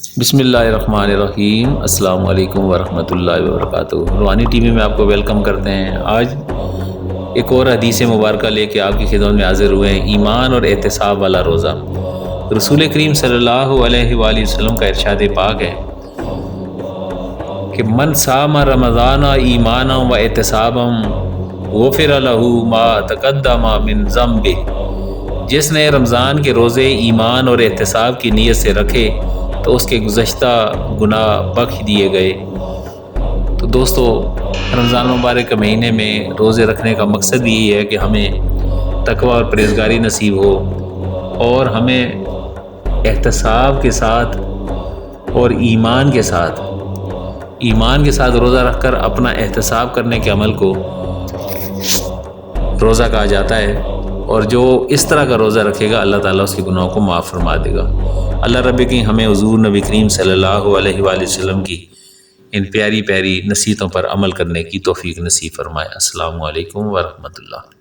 बिस्मिल्लाहिर्रहमानिर्रहीम। अस्सलाम वालेकुम वरहमतुल्लाहि वबरकातुहू। रूहानी टीवी में आपको वेलकम करते हैं। आज एक और हदीस मुबारक लेके आपकी खिदमत में हाजिर हुए हैं। ईमान और एहतसाब वाला रोज़ा। रसूल करीम सल्लल्लाहु अलैहि वसल्लम का इरशाद पाक है कि मन सामा रमज़ान ईमान व एहतसाबम गुफ़िर लहू मा तक़द्दमा मिन ज़म्बि। जिसने रमज़ान के रोज़े ईमान और एहतसाब की नीयत से रखे तो उसके गुज़श्ता गुनाह बख्श दिए गए। तो दोस्तों, रमज़ान मुबारक के महीने में रोज़े रखने का मकसद यही है कि हमें तकवा और परहेज़गारी नसीब हो और हमें एहतसाब के साथ और ईमान के साथ रोज़ा रखकर अपना एहतसाब करने के अमल को रोज़ा कहा जाता है। और जो इस तरह का रोज़ा रखेगा अल्लाह ताला उसके गुनाहों को माफ़ फरमा देगा। अल्लाह रब्बी की हमें हुज़ूर नबी करीम सल्लल्लाहु अलैहि वसल्लम की इन प्यारी प्यारी नसीहतों पर अमल करने की तौफ़ीक नसीब फरमाए। अस्सलामु अलैकुम वरहमतुल्लाह।